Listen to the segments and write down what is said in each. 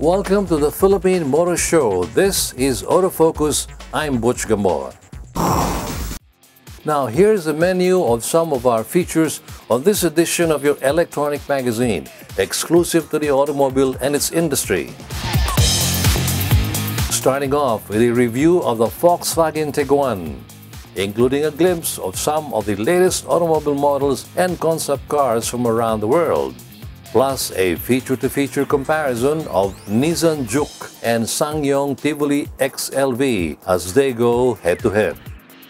Welcome to the Philippine Motor Show. This is Autofocus. I'm Butch Gamboa. Now here's the menu of some of our features on this edition of your electronic magazine, exclusive to the automobile and its industry. Starting off with a review of the Volkswagen Tiguan, including a glimpse of some of the latest automobile models and concept cars from around the world, plus a feature-to-feature comparison of Nissan Juke and SsangYong Tivoli XLV as they go head-to-head.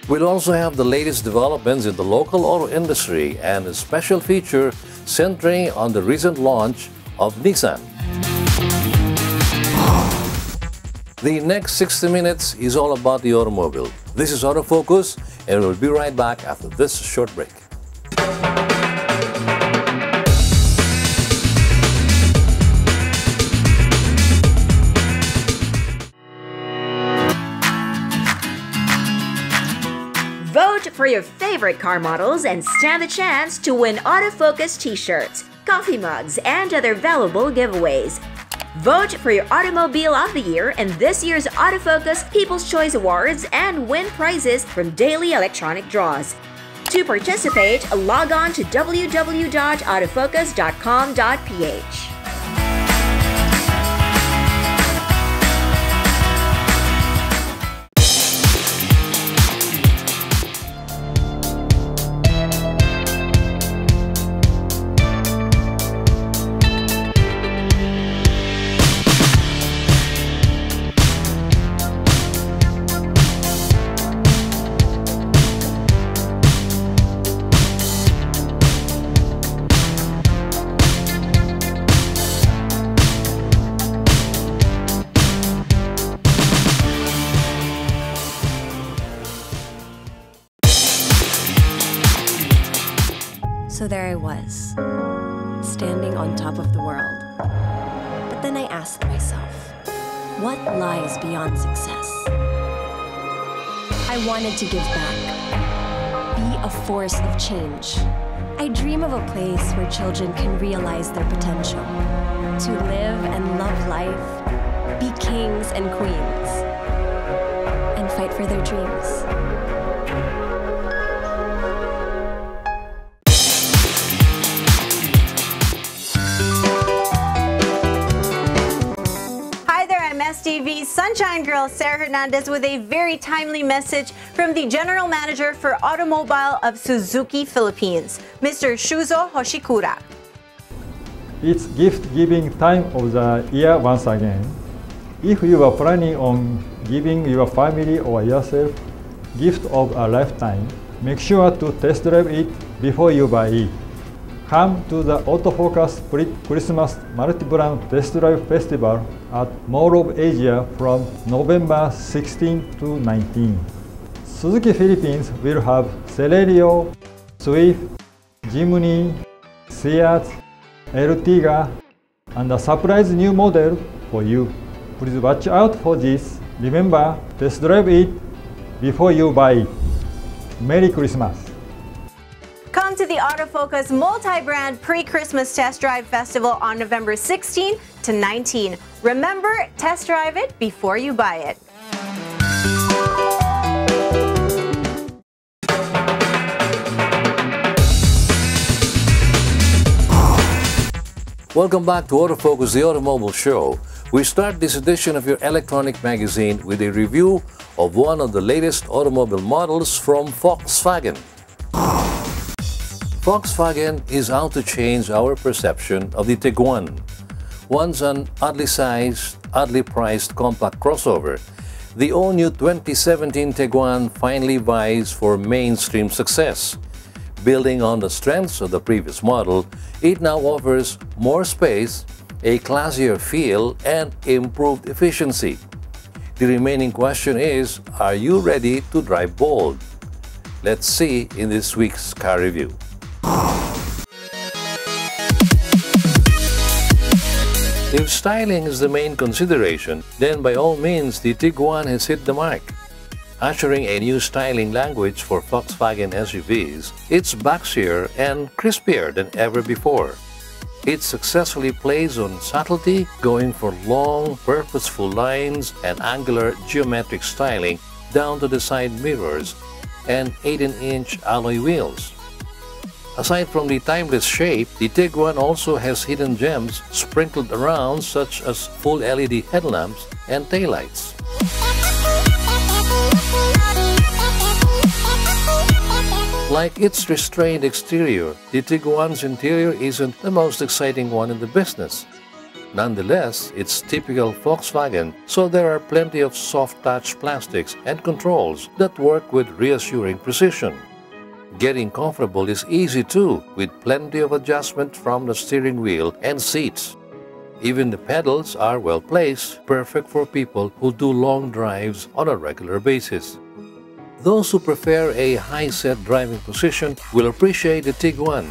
We'll also have the latest developments in the local auto industry and a special feature centering on the recent launch of Nissan. The next 60 minutes is all about the automobile. This is Autofocus, and we'll be right back after this short break. Vote for your favorite car models and stand the chance to win Autofocus t-shirts, coffee mugs, and other valuable giveaways. Vote for your Automobile of the Year in this year's Autofocus People's Choice Awards and win prizes from daily electronic draws. To participate, log on to www.autofocus.com.ph. So there I was, standing on top of the world. But then I asked myself, what lies beyond success? I wanted to give back, be a force of change. I dream of a place where children can realize their potential, to live and love life, be kings and queens, and fight for their dreams. TV's Sunshine Girl Sarah Hernandez with a very timely message from the General Manager for Automobile of Suzuki Philippines, Mr. Shuzo Hoshikura. It's gift-giving time of the year once again. If you are planning on giving your family or yourself gift of a lifetime, make sure to test drive it before you buy it. Come to the Autofocus Christmas Multi-Brand Test Drive Festival at Mall of Asia from November 16 to 19. Suzuki Philippines will have Celerio, Swift, Jimny, Seat, Ertiga, and a surprise new model for you. Please watch out for this. Remember, test drive it before you buy it. Merry Christmas! Come to the Autofocus Multi-Brand Pre-Christmas Test Drive Festival on November 16 to 19. Remember, test drive it before you buy it. Welcome back to Autofocus, the Automobile Show. We start this edition of your electronic magazine with a review of one of the latest automobile models from Volkswagen. Volkswagen is out to change our perception of the Tiguan. Once an oddly sized, oddly priced compact crossover, the all-new 2017 Tiguan finally vies for mainstream success. Building on the strengths of the previous model, it now offers more space, a classier feel, and improved efficiency. The remaining question is, are you ready to drive bold? Let's see in this week's car review. If styling is the main consideration, then by all means the Tiguan has hit the mark. Ushering a new styling language for Volkswagen SUVs, it's boxier and crispier than ever before. It successfully plays on subtlety, going for long, purposeful lines and angular geometric styling down to the side mirrors and 18-inch alloy wheels. Aside from the timeless shape, the Tiguan also has hidden gems sprinkled around, such as full LED headlamps and taillights. Like its restrained exterior, the Tiguan's interior isn't the most exciting one in the business. Nonetheless, it's typical Volkswagen, so there are plenty of soft-touch plastics and controls that work with reassuring precision. Getting comfortable is easy too, with plenty of adjustment from the steering wheel and seats. Even the pedals are well placed, perfect for people who do long drives on a regular basis. Those who prefer a high-set driving position will appreciate the Tiguan.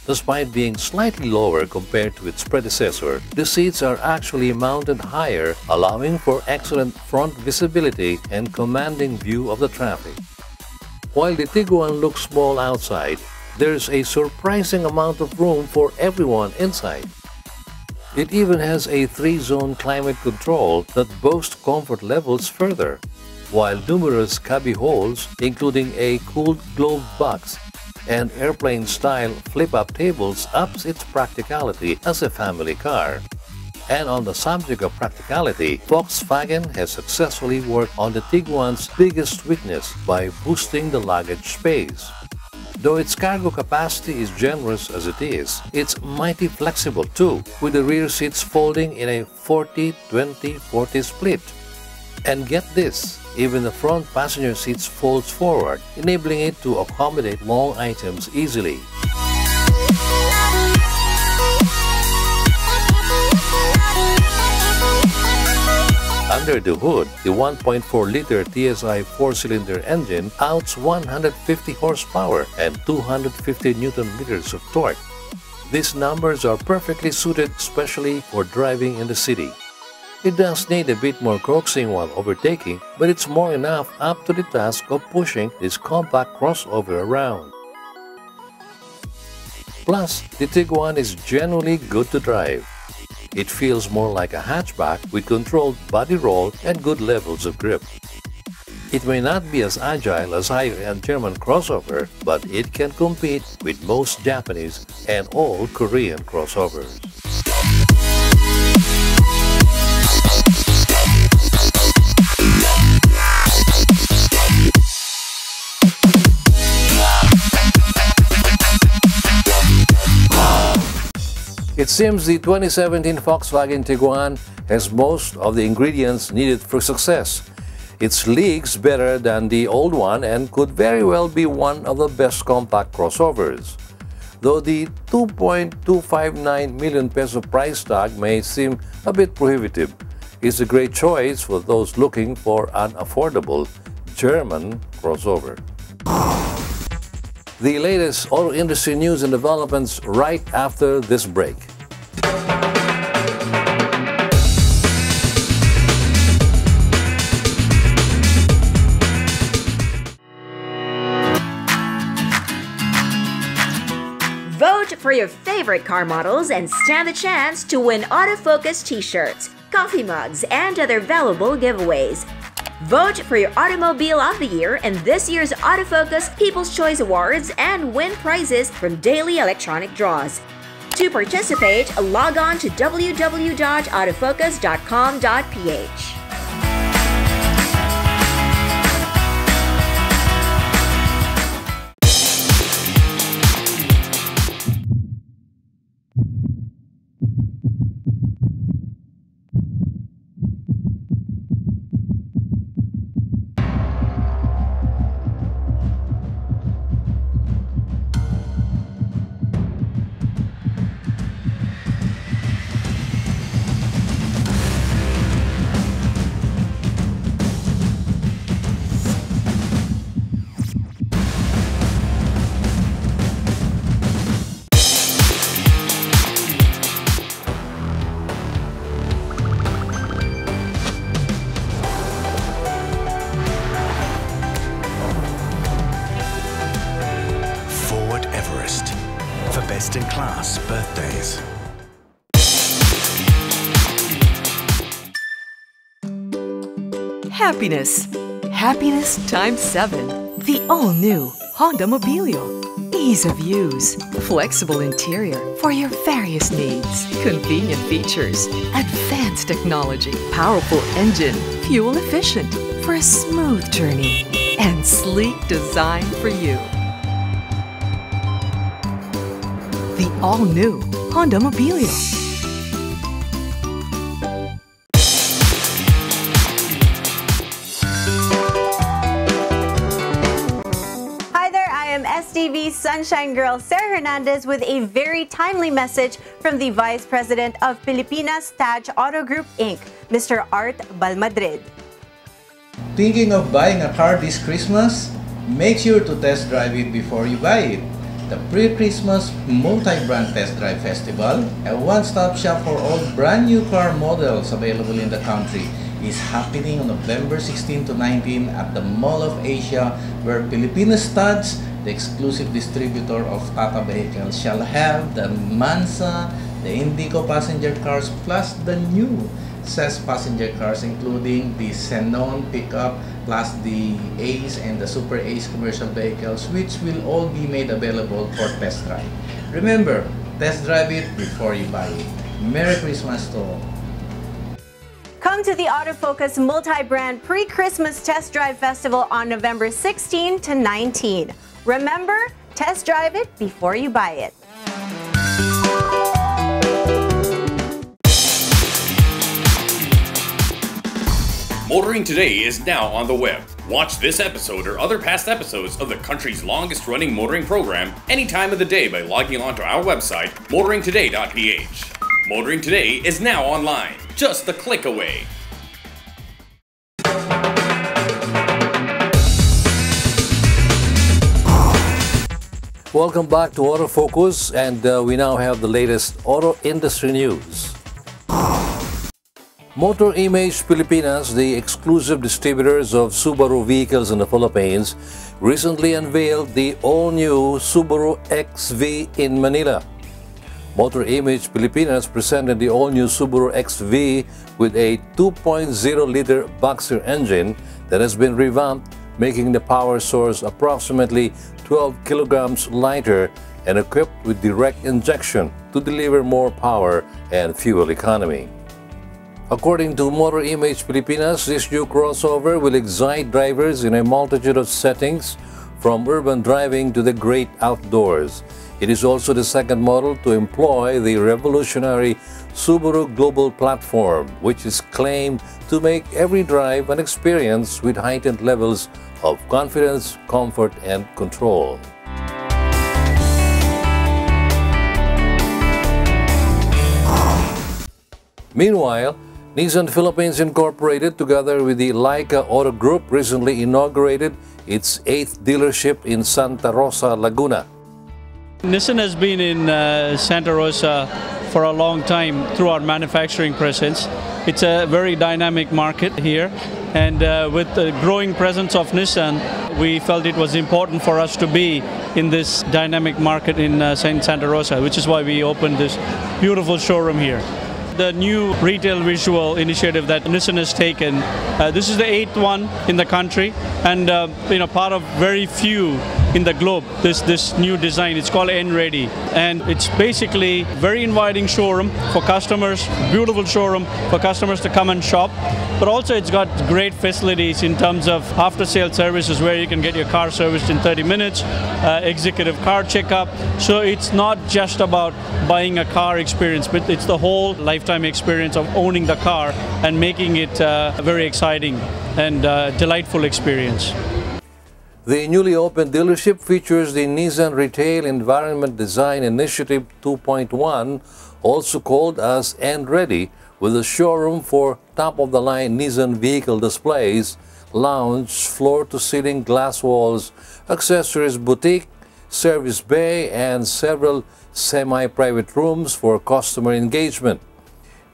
Despite being slightly lower compared to its predecessor, the seats are actually mounted higher, allowing for excellent front visibility and commanding view of the traffic. While the Tiguan looks small outside, there's a surprising amount of room for everyone inside. It even has a 3-zone climate control that boasts comfort levels further, while numerous cubby holes, including a cooled globe box and airplane-style flip-up tables, ups its practicality as a family car. And on the subject of practicality, Volkswagen has successfully worked on the Tiguan's biggest weakness by boosting the luggage space. Though its cargo capacity is generous as it is, it's mighty flexible too, with the rear seats folding in a 40-20-40 split. And get this, even the front passenger seats folds forward, enabling it to accommodate long items easily. Under the hood, the 1.4-liter TSI 4-cylinder engine outs 150 horsepower and 250 Nm of torque. These numbers are perfectly suited especially for driving in the city. It does need a bit more coaxing while overtaking, but it's more enough up to the task of pushing this compact crossover around. Plus, the Tiguan is genuinely good to drive. It feels more like a hatchback with controlled body roll and good levels of grip. It may not be as agile as higher-end German crossover, but it can compete with most Japanese and all Korean crossovers. It seems the 2017 Volkswagen Tiguan has most of the ingredients needed for success. It leaks better than the old one and could very well be one of the best compact crossovers. Though the 2.259 million peso price tag may seem a bit prohibitive, it's a great choice for those looking for an affordable German crossover. The latest auto industry news and developments right after this break. Vote for your favorite car models and stand the chance to win autofocus t-shirts, coffee mugs, and other valuable giveaways. Vote for your Automobile of the Year in this year's Autofocus People's Choice Awards and win prizes from daily electronic draws. To participate, log on to www.autofocus.com.ph. for best-in-class birthdays. Happiness. Happiness times 7. The all-new Honda Mobilio. Ease of use. Flexible interior for your various needs. Convenient features. Advanced technology. Powerful engine. Fuel efficient for a smooth journey. And sleek design for you. The all-new Honda Mobilio. STV Sunshine Girl Sarah Hernandez with a very timely message from the Vice President of Pilipinas Taj Auto Group Inc., Mr. Art Balmadrid. Thinking of buying a car this Christmas? Make sure to test drive it before you buy it. The Pre-Christmas Multi-Brand Test Drive Festival, a one-stop shop for all brand new car models available in the country, is happening on November 16 to 19 at the Mall of Asia, where Pilipinas Taj, the exclusive distributor of Tata vehicles, shall have the Mansa, the Indigo passenger cars, plus the new CES passenger cars, including the Xenon pickup, plus the Ace and the Super Ace commercial vehicles, which will all be made available for test drive. Remember, test drive it before you buy it. Merry Christmas to all. Come to the Autofocus Multi-Brand Pre-Christmas Test Drive Festival on November 16 to 19. Remember, test drive it before you buy it. Motoring Today is now on the web. Watch this episode or other past episodes of the country's longest-running motoring program any time of the day by logging on to our website, motoringtoday.ph. Motoring Today is now online, just a click away. Welcome back to Autofocus, and we now have the latest auto industry news. Motor Image Pilipinas, the exclusive distributors of Subaru vehicles in the Philippines, recently unveiled the all-new Subaru XV in Manila. Motor Image Pilipinas presented the all-new Subaru XV with a 2.0-liter boxer engine that has been revamped, making the power source approximately 12 kilograms lighter and equipped with direct injection to deliver more power and fuel economy. According to Motor Image Pilipinas, this new crossover will excite drivers in a multitude of settings, from urban driving to the great outdoors. It is also the second model to employ the revolutionary Subaru Global Platform, which is claimed to make every drive an experience with heightened levels of confidence, comfort, and control. Meanwhile, Nissan Philippines Incorporated, together with the Laika Auto Group, recently inaugurated its 8th dealership in Santa Rosa, Laguna. Nissan has been in Santa Rosa for a long time through our manufacturing presence. It's a very dynamic market here, and with the growing presence of Nissan, we felt it was important for us to be in this dynamic market in Santa Rosa, which is why we opened this beautiful showroom here. The new retail visual initiative that Nissan has taken, this is the 8th one in the country, and part of very few in the globe. This new design, it's called N-Ready, and it's basically very inviting showroom for customers, beautiful showroom for customers to come and shop, but also it's got great facilities in terms of after-sale services where you can get your car serviced in 30 minutes, executive car checkup. So it's not just about buying a car experience, but it's the whole lifetime experience of owning the car and making it a very exciting and delightful experience. The newly opened dealership features the Nissan Retail Environment Design Initiative 2.1, also called as N-Ready, with a showroom for top-of-the-line Nissan vehicle displays, lounge, floor-to-ceiling glass walls, accessories boutique, service bay, and several semi-private rooms for customer engagement.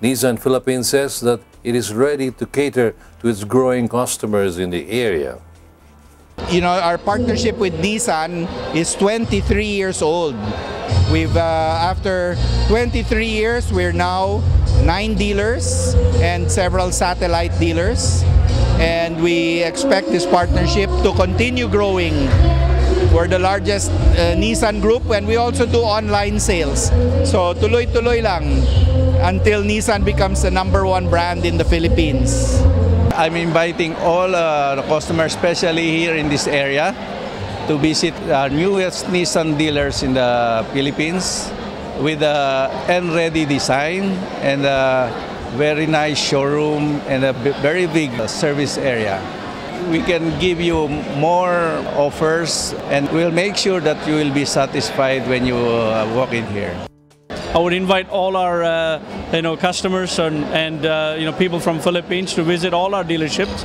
Nissan Philippines says that it is ready to cater to its growing customers in the area. You know, our partnership with Nissan is 23 years old. We've, after 23 years, we're now 9 dealers and several satellite dealers. And we expect this partnership to continue growing. We're the largest Nissan group, and we also do online sales. So tuloy-tuloy lang until Nissan becomes the #1 brand in the Philippines. I'm inviting all the customers, especially here in this area, to visit our newest Nissan dealers in the Philippines with a N-ready design and a very nice showroom and a very big service area. We can give you more offers, and we'll make sure that you will be satisfied when you walk in here. I would invite all our customers and people from Philippines to visit all our dealerships.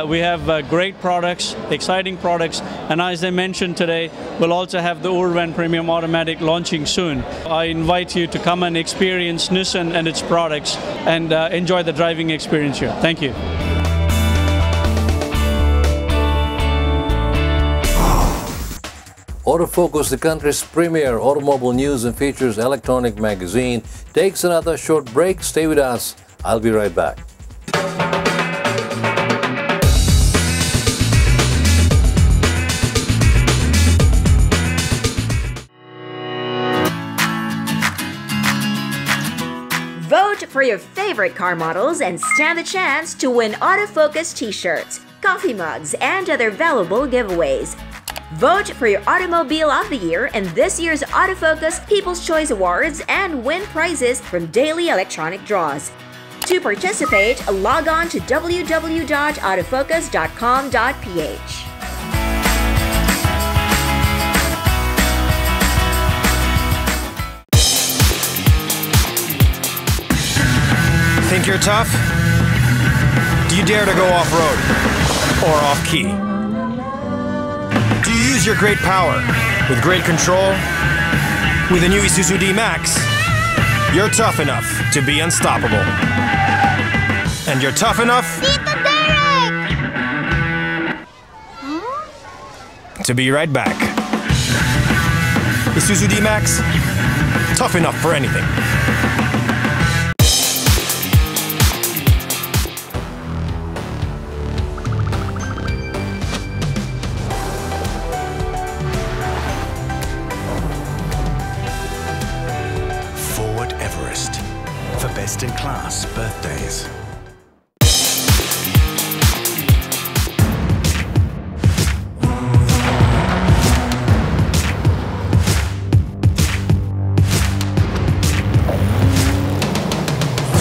We have great products, exciting products, and as I mentioned today, we'll also have the Urban Premium Automatic launching soon. I invite you to come and experience Nissan and its products and enjoy the driving experience here. Thank you. Autofocus, the country's premier automobile news and features electronic magazine, takes another short break. Stay with us. I'll be right back. Vote for your favorite car models and stand the chance to win autofocus t-shirts, coffee mugs, and other valuable giveaways. Vote for your Automobile of the Year in this year's Autofocus People's Choice Awards and win prizes from daily electronic draws. To participate, log on to www.autofocus.com.ph. Think you're tough? Do you dare to go off-road or off-key? Do you use your great power with great control? With the new Isuzu D-Max, you're tough enough to be unstoppable. And you're tough enough to be right back. Isuzu D-Max, tough enough for anything. Best-in-class birthdays.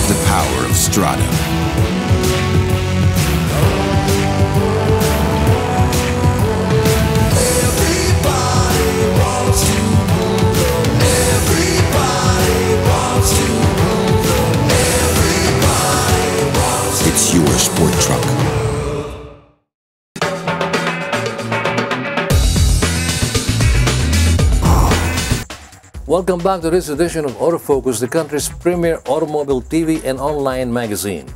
The power of Strada. It's your sport truck. Welcome back to this edition of Autofocus, the country's premier automobile TV and online magazine.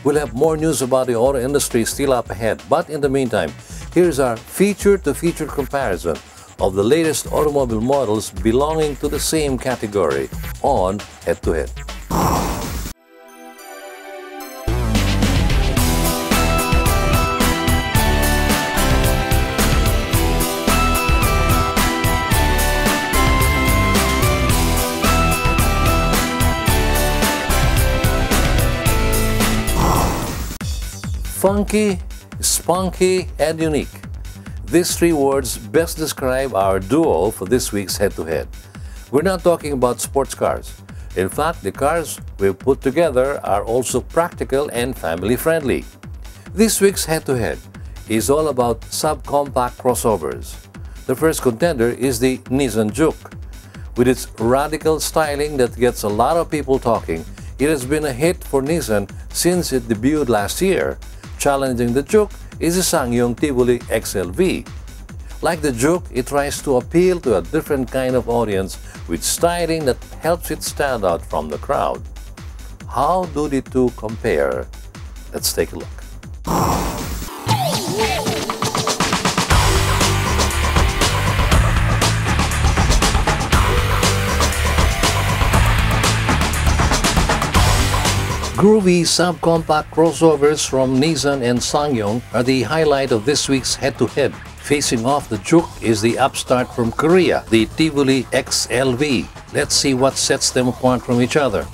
We'll have more news about the auto industry still up ahead, but in the meantime, here's our feature-to-feature comparison of the latest automobile models belonging to the same category on Head to Head. Funky, spunky, and unique. These three words best describe our duo for this week's head-to-head. We're not talking about sports cars. In fact, the cars we've put together are also practical and family-friendly. This week's head-to-head is all about subcompact crossovers. The first contender is the Nissan Juke. With its radical styling that gets a lot of people talking, it has been a hit for Nissan since it debuted last year. Challenging the Juke is the SsangYong Tivoli XL-V. Like the Juke, it tries to appeal to a different kind of audience with styling that helps it stand out from the crowd. How do the two compare? Let's take a look. groovy subcompact crossovers from Nissan and SsangYong are the highlight of this week's head-to-head. Facing off the Juke is the upstart from Korea, the Tivoli XLV. Let's see what sets them apart from each other.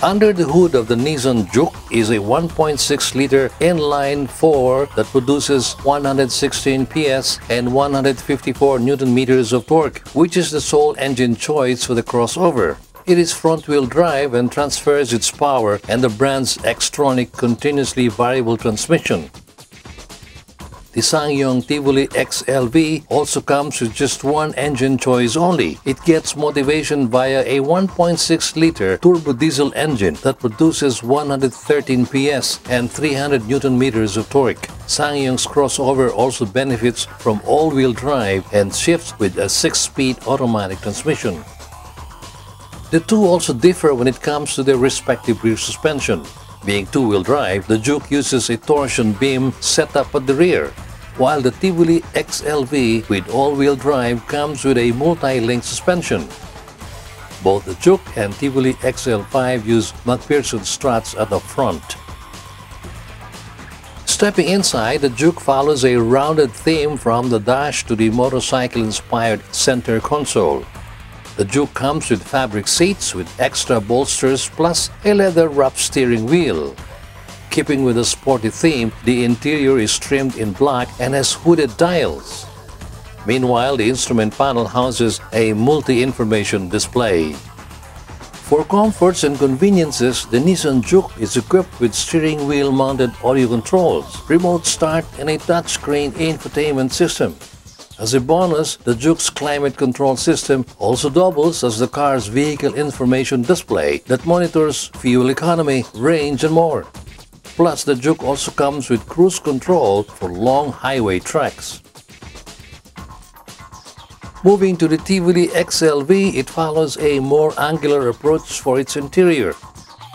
Under the hood of the Nissan Juke is a 1.6-liter inline-4 that produces 116 PS and 154 Nm of torque, which is the sole engine choice for the crossover. It is front-wheel drive and transfers its power and the brand's Xtronic continuously variable transmission. The SsangYong Tivoli XLV also comes with just one engine choice only. It gets motivation via a 1.6-liter turbo diesel engine that produces 113 PS and 300 Nm of torque. SsangYong's crossover also benefits from all-wheel drive and shifts with a 6-speed automatic transmission. The two also differ when it comes to their respective rear suspension. Being two-wheel drive, the Juke uses a torsion beam set up at the rear, while the Tivoli XLV with all-wheel drive comes with a multi-link suspension. Both the Juke and Tivoli XL5 use McPherson struts at the front. Stepping inside, the Juke follows a rounded theme from the dash to the motorcycle-inspired center console. The Juke comes with fabric seats with extra bolsters plus a leather-wrapped steering wheel. Keeping with the sporty theme, the interior is trimmed in black and has hooded dials. Meanwhile, the instrument panel houses a multi-information display. For comforts and conveniences, the Nissan Juke is equipped with steering wheel-mounted audio controls, remote start, and a touchscreen infotainment system. As a bonus, the Juke's climate control system also doubles as the car's vehicle information display that monitors fuel economy, range, and more. Plus, the Juke also comes with cruise control for long highway treks. Moving to the Tivoli XLV, it follows a more angular approach for its interior.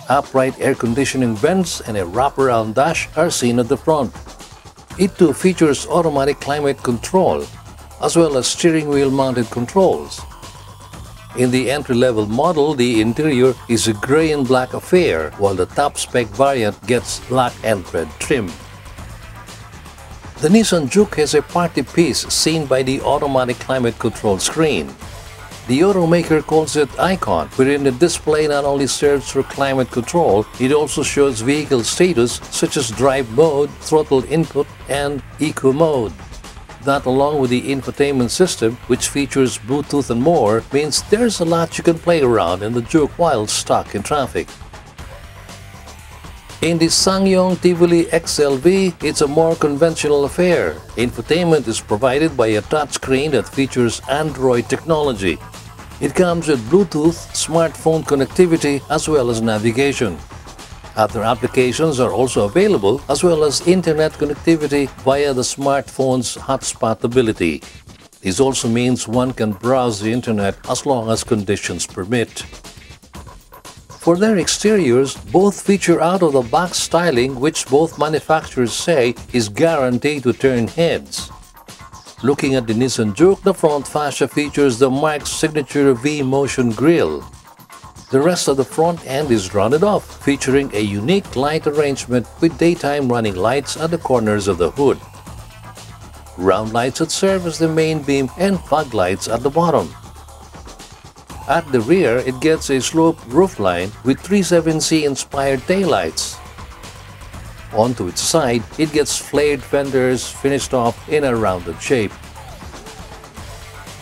Upright air conditioning vents and a wraparound dash are seen at the front. It too features automatic climate control, as well as steering wheel mounted controls. In the entry-level model, the interior is a gray and black affair, while the top-spec variant gets black and red trim. The Nissan Juke has a party piece seen by the automatic climate control screen. The automaker calls it Icon, wherein the display not only serves for climate control, it also shows vehicle status such as drive mode, throttle input, and eco mode. That, along with the infotainment system, which features Bluetooth and more, means there's a lot you can play around in the Juke while stuck in traffic. In the SsangYong Tivoli XLV, it's a more conventional affair. Infotainment is provided by a touchscreen that features Android technology. It comes with Bluetooth, smartphone connectivity, as well as navigation. Other applications are also available, as well as internet connectivity via the smartphone's hotspot ability. This also means one can browse the internet as long as conditions permit. For their exteriors, both feature out-of-the-box styling, which both manufacturers say is guaranteed to turn heads. Looking at the Nissan Juke, the front fascia features the marque's signature V-motion grille. The rest of the front end is rounded off, featuring a unique light arrangement with daytime running lights at the corners of the hood, round lights that serve as the main beam, and fog lights at the bottom. At the rear, it gets a sloped roofline with 37C inspired taillights. Onto its side, it gets flared fenders finished off in a rounded shape.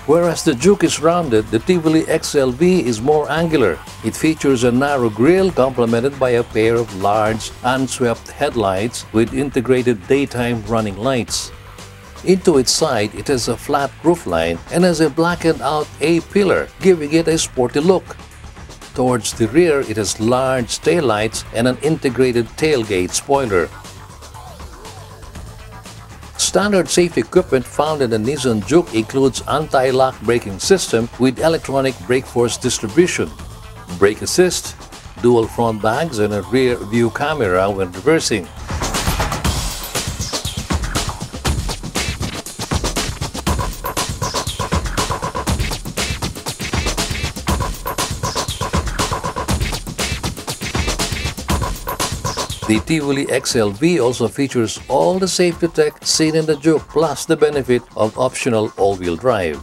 Whereas the Juke is rounded, the Tivoli XLV is more angular. It features a narrow grille complemented by a pair of large, unswept headlights with integrated daytime running lights. Into its side, it has a flat roofline and has a blackened-out A-pillar, giving it a sporty look. Towards the rear, it has large taillights and an integrated tailgate spoiler. Standard safety equipment found in the Nissan Juke includes anti-lock braking system with electronic brake force distribution, brake assist, dual front bags, and a rear view camera when reversing. The Tivoli XLV also features all the safety tech seen in the Juke, plus the benefit of optional all-wheel drive.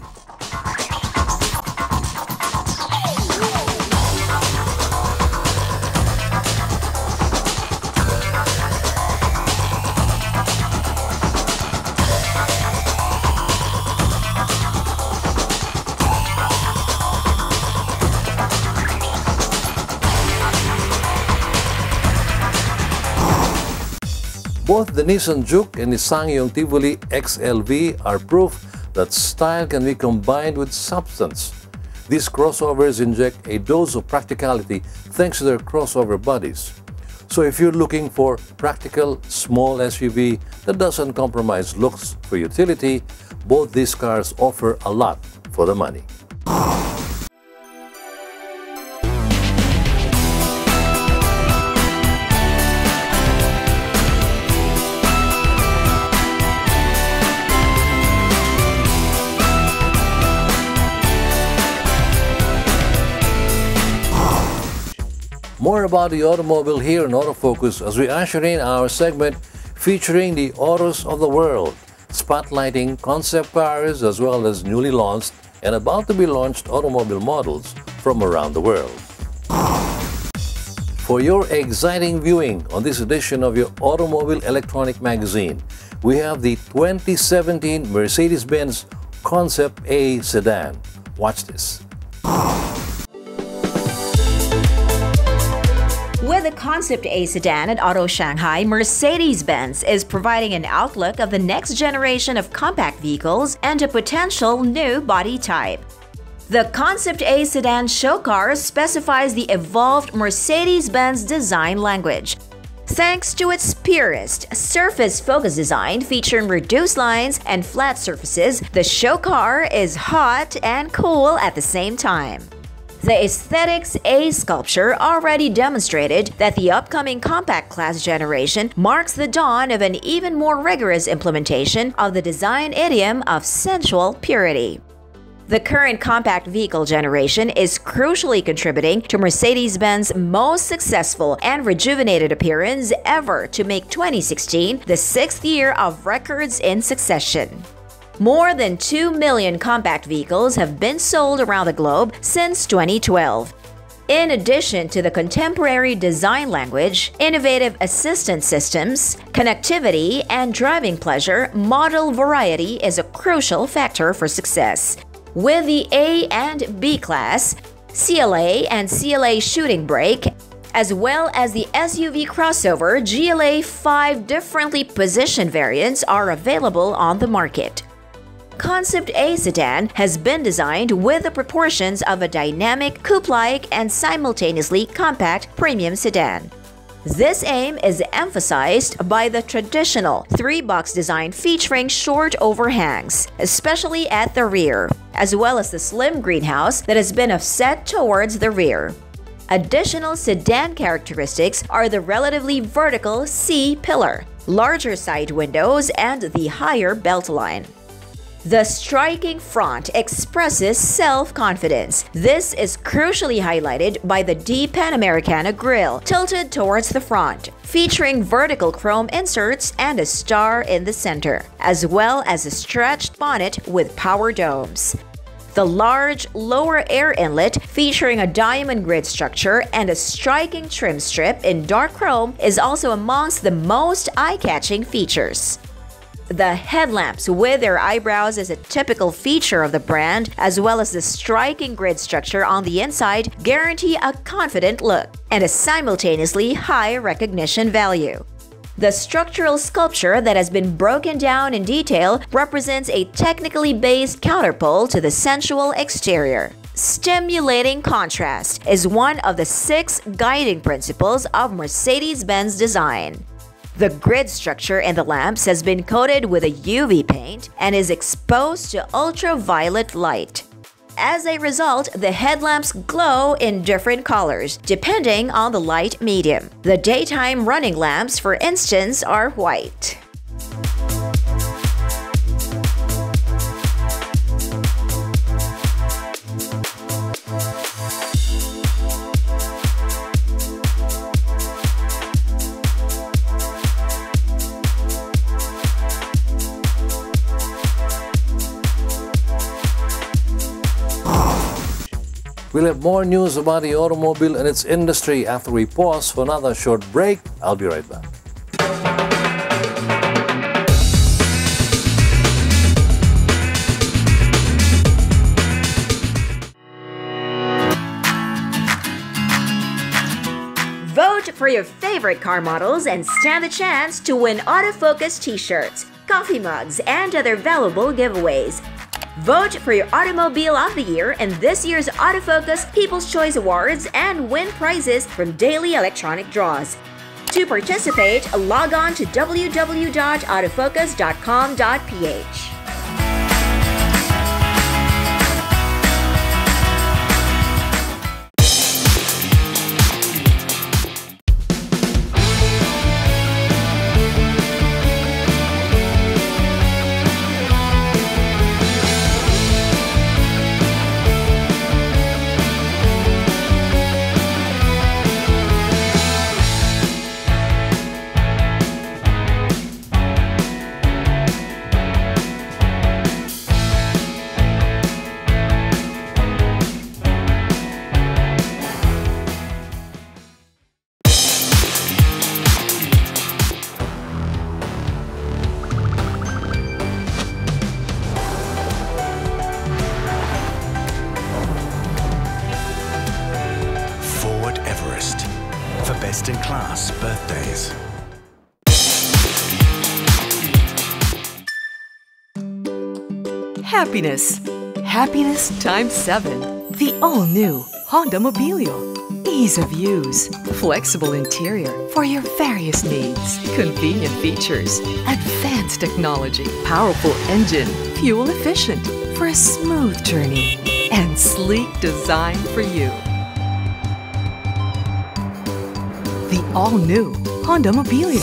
Both the Nissan Juke and the SsangYong Tivoli XLV are proof that style can be combined with substance. These crossovers inject a dose of practicality thanks to their crossover bodies. So if you're looking for practical, small SUV that doesn't compromise looks for utility, both these cars offer a lot for the money. More about the automobile here in Autofocus as we usher in our segment featuring the autos of the world, spotlighting concept cars as well as newly launched and about to be launched automobile models from around the world. For your exciting viewing on this edition of your Automobile Electronic Magazine, we have the 2017 Mercedes-Benz Concept A sedan. Watch this. With the Concept A sedan at Auto Shanghai, Mercedes-Benz is providing an outlook of the next generation of compact vehicles and a potential new body type. The Concept A sedan show car specifies the evolved Mercedes-Benz design language. Thanks to its purest, surface-focused design featuring reduced lines and flat surfaces, the show car is hot and cool at the same time. The Aesthetics A sculpture already demonstrated that the upcoming compact class generation marks the dawn of an even more rigorous implementation of the design idiom of sensual purity. The current compact vehicle generation is crucially contributing to Mercedes-Benz's most successful and rejuvenated appearance ever to make 2016 the 6th year of records in succession. More than 2 million compact vehicles have been sold around the globe since 2012. In addition to the contemporary design language, innovative assistance systems, connectivity, and driving pleasure, model variety is a crucial factor for success. With the A and B class, CLA and CLA shooting brake, as well as the SUV crossover GLA, 5 differently positioned variants are available on the market. Concept A sedan has been designed with the proportions of a dynamic, coupe-like, and simultaneously compact premium sedan. This aim is emphasized by the traditional 3-box design featuring short overhangs, especially at the rear, as well as the slim greenhouse that has been offset towards the rear. Additional sedan characteristics are the relatively vertical C-pillar, larger side windows, and the higher beltline. The striking front expresses self-confidence. This is crucially highlighted by the D Panamericana grille tilted towards the front, featuring vertical chrome inserts and a star in the center, as well as a stretched bonnet with power domes. The large lower air inlet featuring a diamond grid structure and a striking trim strip in dark chrome is also amongst the most eye-catching features. The headlamps with their eyebrows is a typical feature of the brand, as well as the striking grid structure on the inside guarantee a confident look and a simultaneously high recognition value. The structural sculpture that has been broken down in detail represents a technically based counterpole to the sensual exterior. Stimulating contrast is one of the 6 guiding principles of Mercedes-Benz design. The grid structure in the lamps has been coated with a UV paint and is exposed to ultraviolet light. As a result, the headlamps glow in different colors, depending on the light medium. The daytime running lamps, for instance, are white. We'll have more news about the automobile and its industry after we pause for another short break. I'll be right back. Vote for your favorite car models and stand the chance to win autofocus t-shirts, coffee mugs, and other valuable giveaways. Vote for your Automobile of the Year in this year's Autofocus People's Choice Awards and win prizes from daily electronic draws. To participate, log on to www.autofocus.com.ph. best-in-class birthdays. Happiness. Happiness times 7. The all-new Honda Mobilio. Ease of use. Flexible interior for your various needs. Convenient features. Advanced technology. Powerful engine. Fuel efficient for a smooth journey. And sleek design for you. The all-new Honda Mobilio.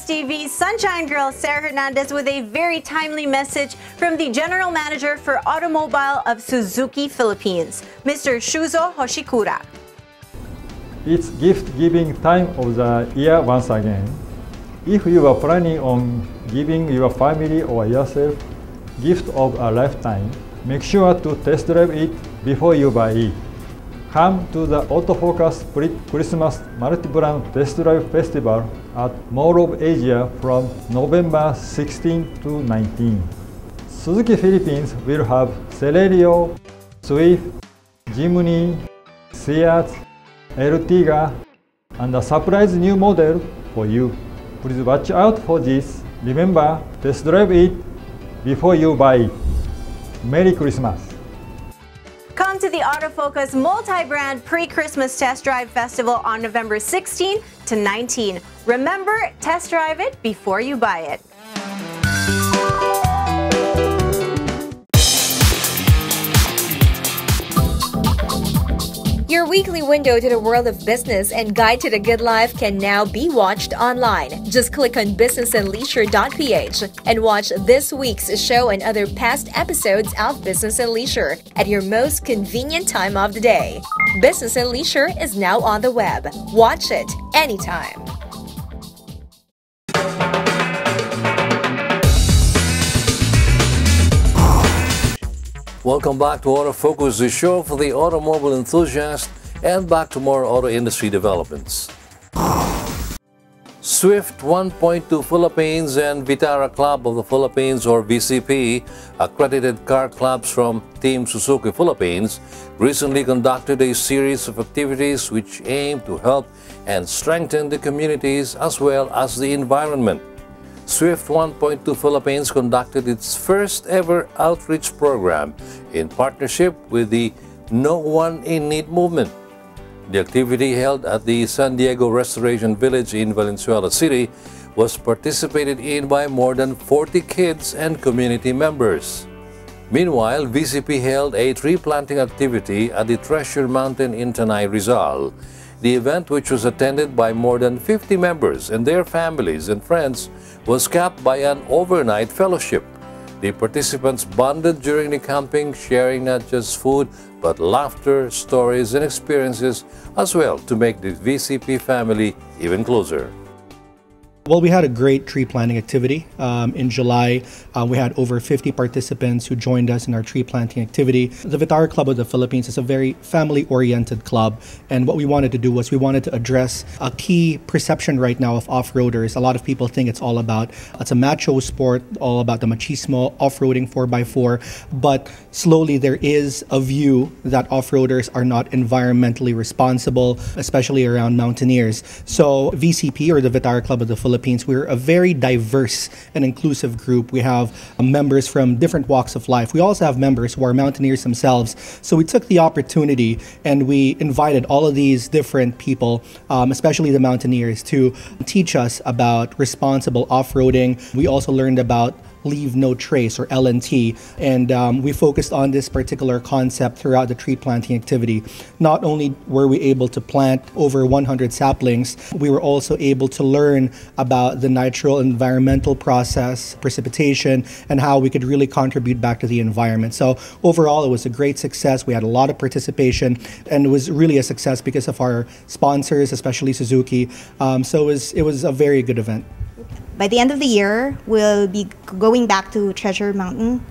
TV's Sunshine Girl, Sarah Hernandez, with a very timely message from the General Manager for Automobile of Suzuki Philippines, Mr. Shuzo Hoshikura. It's gift-giving time of the year once again. If you are planning on giving your family or yourself gift of a lifetime, make sure to test drive it before you buy it. Come to the Autofocus Christmas Multi-Brand Test Drive Festival at Mall of Asia from November 16 to 19. Suzuki Philippines will have Celerio, Swift, Jimny, Seat, Ertiga, and a surprise new model for you. Please watch out for this. Remember, test drive it before you buy it. Merry Christmas! Come to the Autofocus Multi-Brand Pre-Christmas Test Drive Festival on November 16 to 19. Remember, test drive it before you buy it. Your weekly window to the world of business and guide to the good life can now be watched online. Just click on businessandleisure.ph and watch this week's show and other past episodes of Business and Leisure at your most convenient time of the day. Business and Leisure is now on the web. Watch it anytime. Welcome back to Autofocus, the show for the automobile enthusiast, and back to more auto industry developments. Swift 1.2 Philippines and Vitara Club of the Philippines, or VCP, accredited car clubs from Team Suzuki Philippines, recently conducted a series of activities which aim to help and strengthen the communities as well as the environment. Swift 1.2 Philippines conducted its first ever outreach program in partnership with the No One in Need movement. The activity held at the San Diego Restoration Village in Valenzuela City was participated in by more than 40 kids and community members. Meanwhile, VCP held a tree planting activity at the Treasure Mountain in Tanay, Rizal. The event, which was attended by more than 50 members and their families and friends, was capped by an overnight fellowship. The participants bonded during the camping, sharing not just food, but laughter, stories, and experiences as well to make the VCP family even closer. Well, we had a great tree planting activity. In July, we had over 50 participants who joined us in our tree planting activity. The Vitara Club of the Philippines is a very family-oriented club, and what we wanted to do was we wanted to address a key perception right now of off-roaders. A lot of people think it's a macho sport, all about the machismo, off-roading 4x4, but slowly there is a view that off-roaders are not environmentally responsible, especially around mountaineers. So VCP, or the Vitara Club of the Philippines, we're a very diverse and inclusive group. We have members from different walks of life. We also have members who are mountaineers themselves. So we took the opportunity and we invited all of these different people, especially the mountaineers, to teach us about responsible off-roading. We also learned about Leave No Trace, or LNT, and we focused on this particular concept throughout the tree planting activity. Not only were we able to plant over 100 saplings, we were also able to learn about the natural environmental process, precipitation, and how we could really contribute back to the environment. So overall, it was a great success. We had a lot of participation, and it was really a success because of our sponsors, especially Suzuki. So it was a very good event. By the end of the year, we'll be going back to Treasure Mountain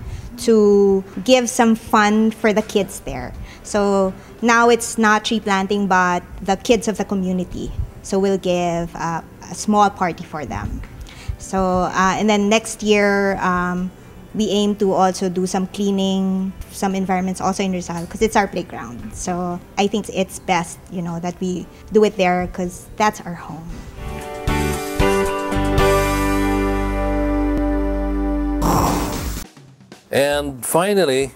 to give some fun for the kids there. So now it's not tree planting, but the kids of the community. So we'll give a small party for them. So, and then next year, we aim to also do some cleaning, some environments also in Rizal, because it's our playground. So I think it's best, that we do it there because that's our home. And finally,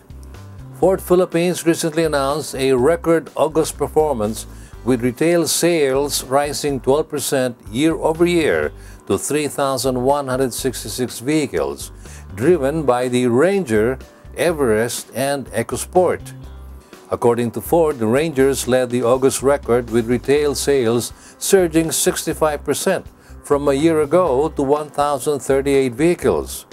Ford Philippines recently announced a record August performance with retail sales rising 12% year over year to 3,166 vehicles, driven by the Ranger, Everest, and EcoSport. According to Ford, the Rangers led the August record with retail sales surging 65% from a year ago to 1,038 vehicles.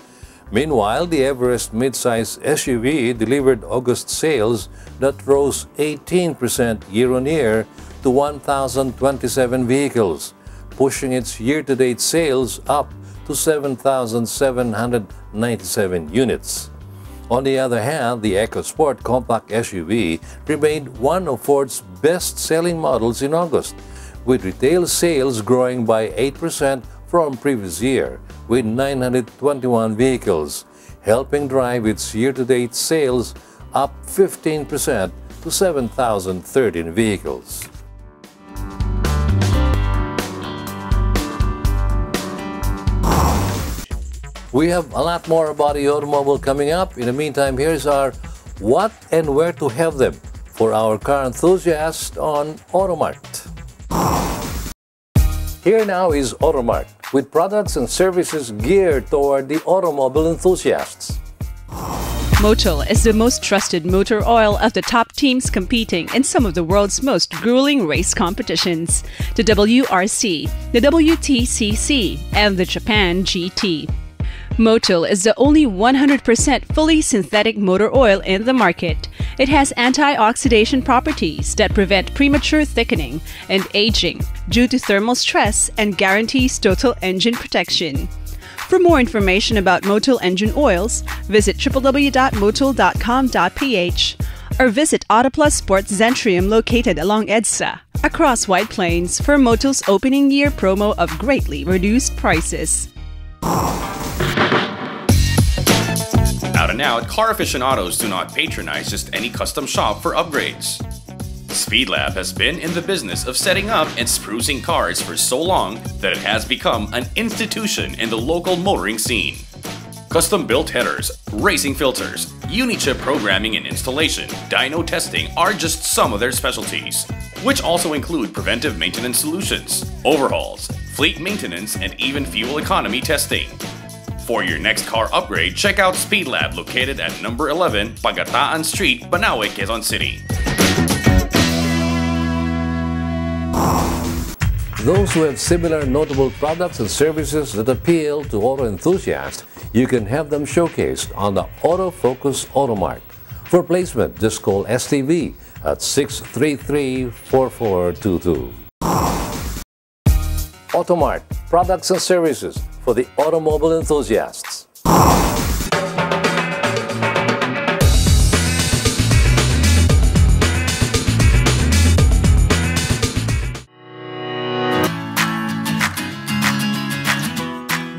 Meanwhile, the Everest midsize SUV delivered August sales that rose 18% year-on-year to 1,027 vehicles, pushing its year-to-date sales up to 7,797 units. On the other hand, the EcoSport compact SUV remained one of Ford's best-selling models in August, with retail sales growing by 8% from previous year, with 921 vehicles, helping drive its year-to-date sales up 15% to 7,013 vehicles. We have a lot more about the automobile coming up. In the meantime, here's our what and where to have them for our car enthusiasts on Automart. Here now is Automart, with products and services geared toward the automobile enthusiasts. Motul is the most trusted motor oil of the top teams competing in some of the world's most grueling race competitions, the WRC, the WTCC, and the Japan GT. Motul is the only 100% fully synthetic motor oil in the market. It has antioxidant properties that prevent premature thickening and aging due to thermal stress and guarantees total engine protection. For more information about Motul engine oils, visit www.motul.com.ph or visit Autoplus Sports Zentrium located along EDSA, across White Plains, for Motul's opening year promo of greatly reduced prices. Out and out, car aficionados do not patronize just any custom shop for upgrades. Speedlab has been in the business of setting up and sprucing cars for so long that it has become an institution in the local motoring scene. Custom-built headers, racing filters, UniChip programming and installation, dyno testing are just some of their specialties. which also include preventive maintenance solutions, overhauls, fleet maintenance, and even fuel economy testing. For your next car upgrade, check out Speed Lab located at number 11 Pagataan Street, Banawe, Quezon City. Those who have similar notable products and services that appeal to auto enthusiasts, you can have them showcased on the Autofocus Automart. For placement, just call STV at 633-4422. Automart, products and services for the automobile enthusiasts.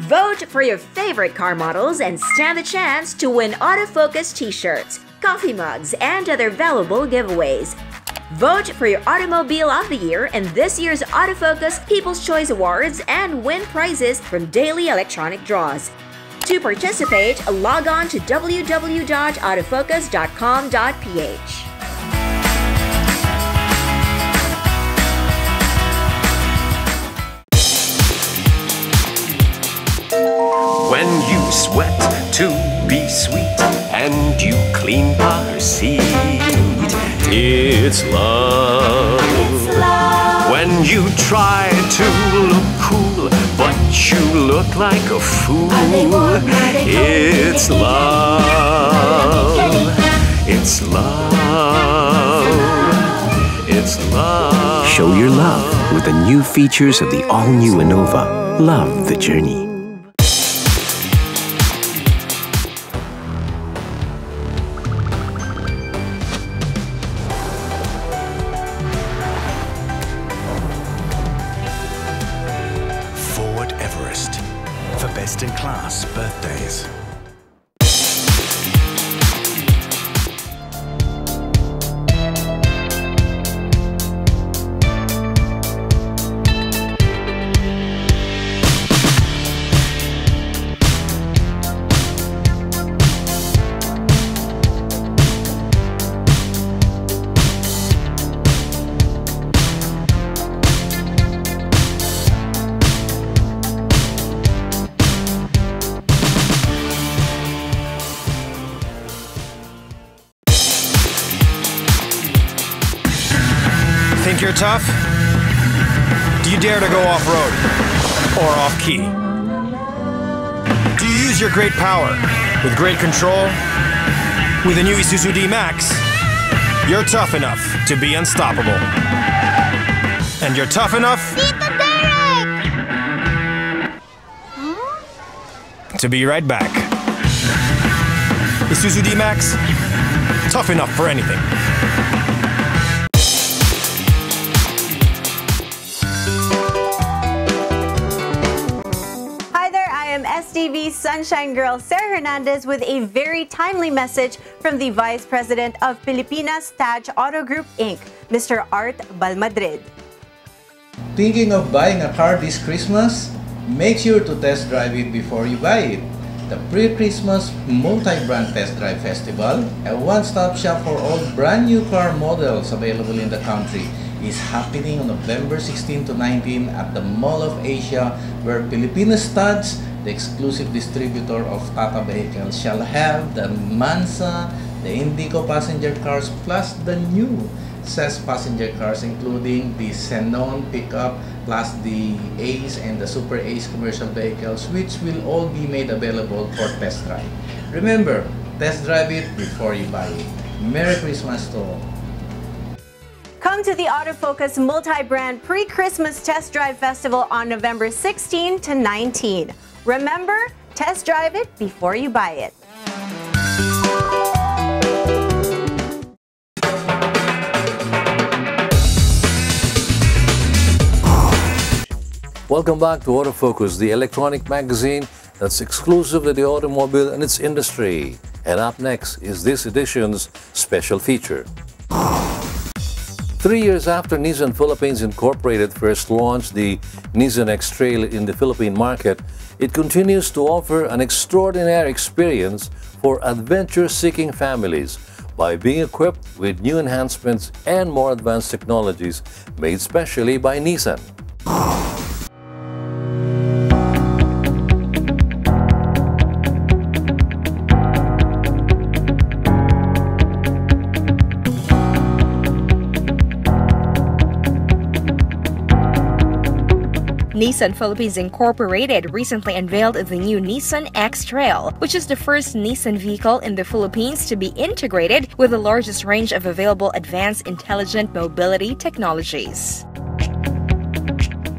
Vote for your favorite car models and stand the chance to win autofocus t-shirts, coffee mugs, and other valuable giveaways. Vote for your Automobile of the Year in this year's Autofocus People's Choice Awards and win prizes from daily electronic draws. To participate, log on to www.autofocus.com.ph. When you sweat to be sweet and you clean car seat, it's love. When you try to look cool but you look like a fool, it's love. It's love. It's love. Show your love with the new features of the all-new Innova. Love the journey. For best-in-class birthdays. Think you're tough? Do you dare to go off-road or off-key? Do you use your great power with great control? With the new Isuzu D-Max, you're tough enough to be unstoppable. And you're tough enough to be right back. Isuzu D-Max, tough enough for anything. STV Sunshine Girl Sarah Hernandez with a very timely message from the Vice President of Pilipinas Taj Auto Group Inc., Mr. Art Balmadrid. Thinking of buying a car this Christmas? Make sure to test drive it before you buy it. The Pre-Christmas Multi-Brand Test Drive Festival, a one-stop shop for all brand new car models available in the country, is happening on November 16 to 19 at the Mall of Asia, where Pilipinas Taj, the exclusive distributor of Tata vehicles, shall have the Mansa, the Indigo passenger cars, plus the new CES passenger cars, including the Xenon pickup, plus the Ace and the Super Ace commercial vehicles, which will all be made available for test drive. Remember, test drive it before you buy it. Merry Christmas to all. Come to the Autofocus Multi-Brand Pre-Christmas Test Drive Festival on November 16 to 19. Remember, test drive it before you buy it. Welcome back to Autofocus, the electronic magazine that's exclusive to the automobile and its industry. And up next is this edition's special feature. 3 years after Nissan Philippines Incorporated first launched the Nissan X-Trail in the Philippine market, it continues to offer an extraordinary experience for adventure-seeking families by being equipped with new enhancements and more advanced technologies made specially by Nissan. Nissan Philippines Incorporated recently unveiled the new Nissan X-Trail, which is the first Nissan vehicle in the Philippines to be integrated with the largest range of available advanced intelligent mobility technologies.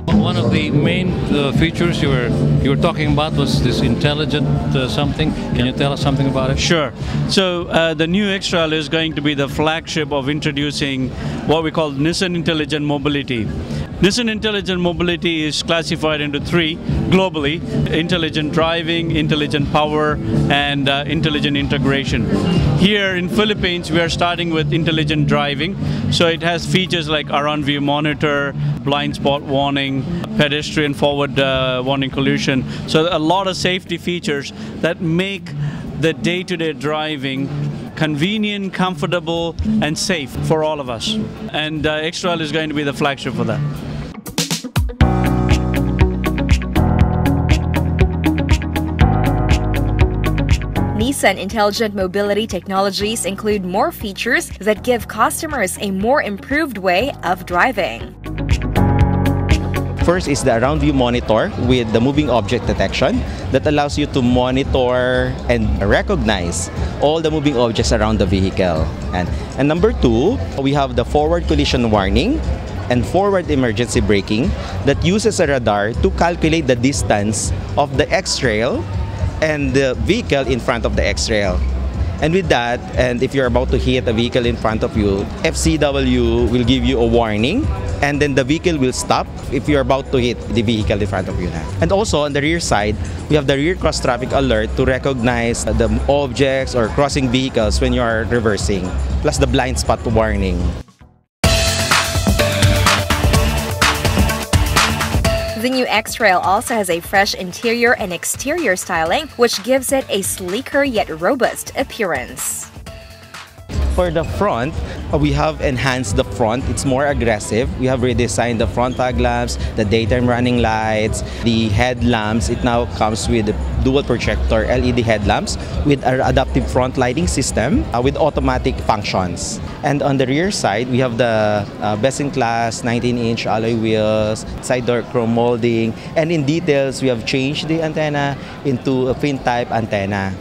One of the main features you were talking about was this intelligent something. Can you tell us something about it? Sure. So the new X-Trail is going to be the flagship of introducing what we call Nissan Intelligent Mobility. Nissan Intelligent Mobility is classified into three globally: intelligent driving, intelligent power, and intelligent integration. Here in Philippines, we are starting with intelligent driving. So it has features like around view monitor, blind spot warning, pedestrian forward warning collision. So a lot of safety features that make the day-to-day driving convenient, comfortable, and safe for all of us. And X-Trail is going to be the flagship for that. Nissan Intelligent Mobility technologies include more features that give customers a more improved way of driving. First is the around view monitor with the moving object detection that allows you to monitor and recognize all the moving objects around the vehicle. And number two, we have the forward collision warning and forward emergency braking that uses a radar to calculate the distance of the X-Trail and the vehicle in front of the X-Trail. And with that, and if you're about to hit a vehicle in front of you, FCW will give you a warning, and then the vehicle will stop if you're about to hit the vehicle in front of you. And also on the rear side, we have the rear cross traffic alert to recognize the objects or crossing vehicles when you are reversing, plus the blind spot warning. The new X-Trail also has a fresh interior and exterior styling, which gives it a sleeker yet robust appearance. For the front, we have enhanced the front. It's more aggressive. We have redesigned the front fog lamps, the daytime running lights, the headlamps. It now comes with dual projector LED headlamps with an adaptive front lighting system with automatic functions. And on the rear side, we have the best-in-class 19-inch alloy wheels, side door chrome molding, and in details, we have changed the antenna into a fin-type antenna.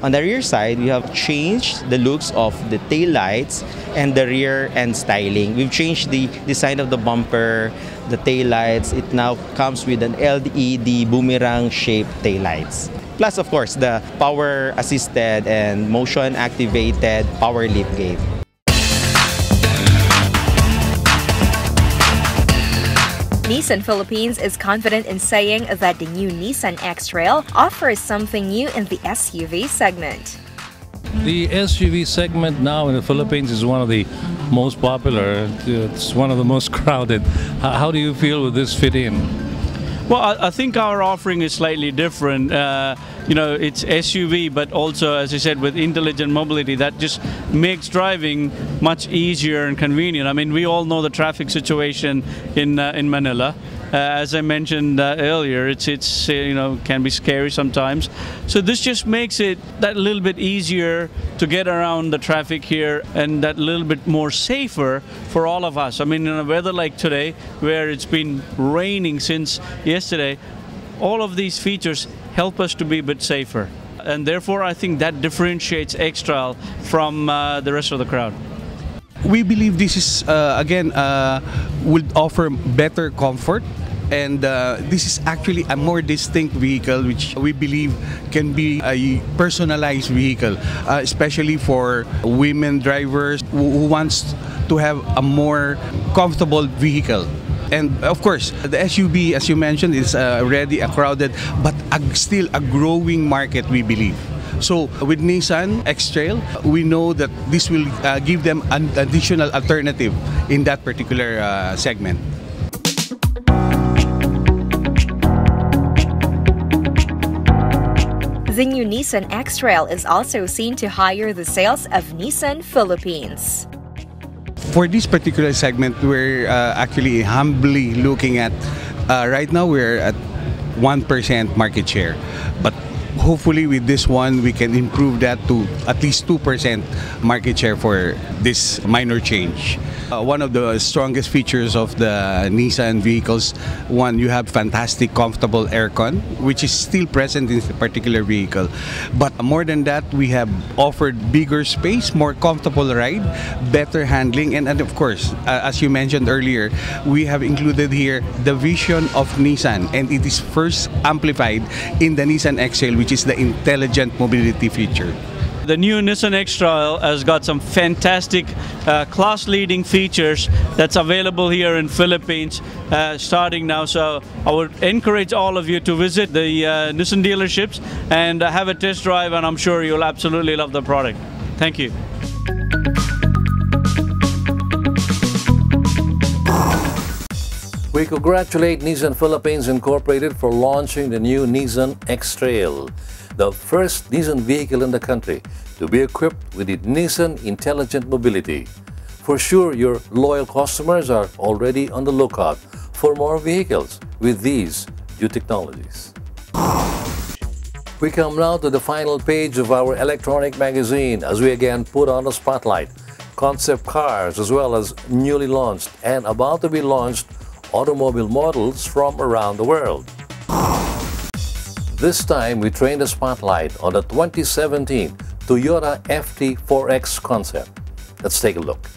On the rear side, we have changed the looks of the tail lights and the rear end styling. We've changed the design of the bumper, the tail lights. It now comes with an LED boomerang-shaped tail lights. Plus, of course, the power-assisted and motion-activated power liftgate. Nissan Philippines is confident in saying that the new Nissan X-Trail offers something new in the SUV segment. The SUV segment now in the Philippines is one of the most popular. It's one of the most crowded. How do you feel with this fit in? Well, I think our offering is slightly different. You know, it's SUV, but also, as I said, with intelligent mobility, that just makes driving much easier and convenient. I mean, we all know the traffic situation in Manila. As I mentioned earlier, it's you know, can be scary sometimes. So this just makes it that little bit easier to get around the traffic here, and that little bit more safer for all of us. I mean, in a weather like today, where it's been raining since yesterday, all of these features help us to be a bit safer. And therefore, I think that differentiates X-Trail from the rest of the crowd. We believe this is, again, will offer better comfort, and this is actually a more distinct vehicle, which we believe can be a personalized vehicle, especially for women drivers who wants to have a more comfortable vehicle. And of course, the SUV, as you mentioned, is already a crowded, but still a growing market, we believe. So with Nissan X-Trail, we know that this will give them an additional alternative in that particular segment. The The new Nissan X-Trail is also seen to higher the sales of Nissan Philippines. For this particular segment, we're actually humbly looking at, right now we're at 1% market share. But hopefully with this one, we can improve that to at least 2% market share for this minor change. One of the strongest features of the Nissan vehicles, one, you have fantastic comfortable aircon, which is still present in this particular vehicle. But more than that, we have offered bigger space, more comfortable ride, better handling, and of course, as you mentioned earlier, we have included here the vision of Nissan, and it is first amplified in the Nissan X-Trail, which is the intelligent mobility feature. The new Nissan X-Trail has got some fantastic class-leading features that's available here in Philippines starting now. So I would encourage all of you to visit the Nissan dealerships and have a test drive, and I'm sure you'll absolutely love the product. Thank you. We congratulate Nissan Philippines Incorporated for launching the new Nissan X-Trail, the first Nissan vehicle in the country to be equipped with the Nissan Intelligent Mobility. For sure, your loyal customers are already on the lookout for more vehicles with these new technologies. We come now to the final page of our electronic magazine as we again put on the spotlight concept cars as well as newly launched and about to be launched automobile models from around the world. This time, we trained the spotlight on the 2017 Toyota FT4X concept. Let's take a look.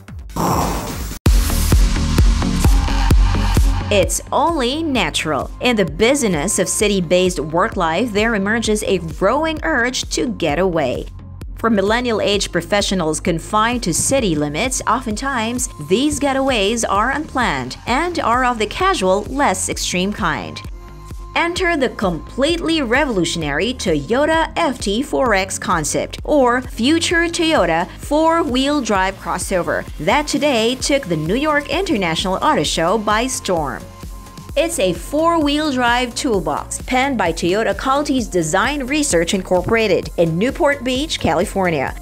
It's only natural. In the business of city-based work life, there emerges a growing urge to get away. For millennial-age professionals confined to city limits, oftentimes these getaways are unplanned and are of the casual, less extreme kind. Enter the completely revolutionary Toyota FT4X concept, or future Toyota four-wheel drive crossover, that today took the New York International Auto Show by storm. It's a four-wheel drive toolbox penned by Toyota Quality's Design Research Incorporated in Newport Beach, California.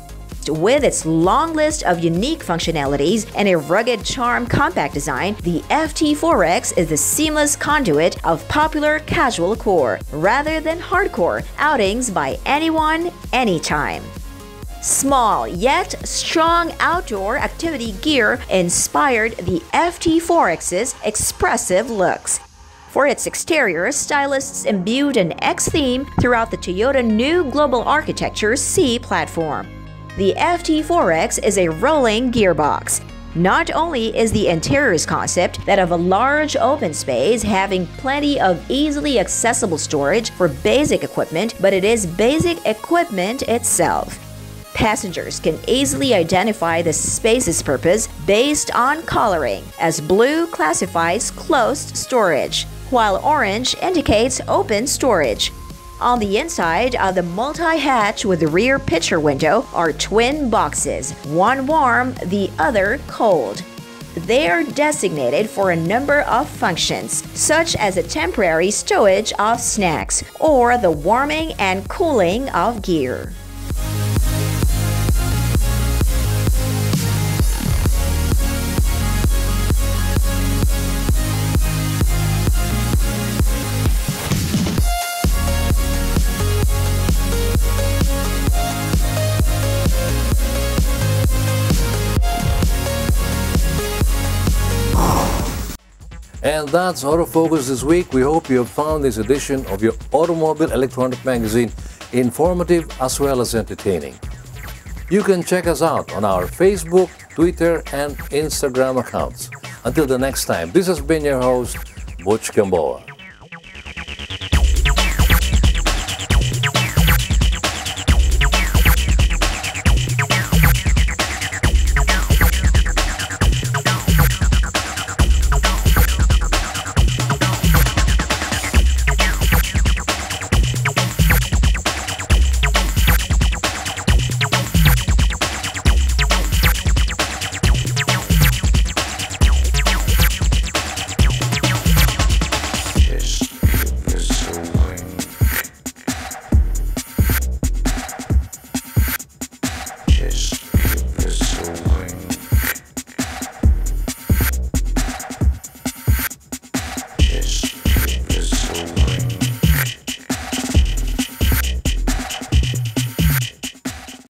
With its long list of unique functionalities and a rugged charm compact design, the FT4X is the seamless conduit of popular casual core, rather than hardcore outings by anyone, anytime. Small yet strong outdoor activity gear inspired the FT4X's expressive looks. For its exterior, stylists imbued an X theme throughout the Toyota new global architecture C platform. The FT4X is a rolling gearbox. Not only is the interior's concept that of a large open space having plenty of easily accessible storage for basic equipment, but it is basic equipment itself. Passengers can easily identify the space's purpose based on coloring, as blue classifies closed storage, while orange indicates open storage. On the inside of the multi-hatch with the rear picture window are twin boxes, one warm, the other cold. They are designated for a number of functions, such as a temporary stowage of snacks or the warming and cooling of gear. And that's Autofocus this week. We hope you have found this edition of your Automobile Electronic Magazine informative as well as entertaining. You can check us out on our Facebook, Twitter, and Instagram accounts. Until the next time, this has been your host, Butch Gamboa.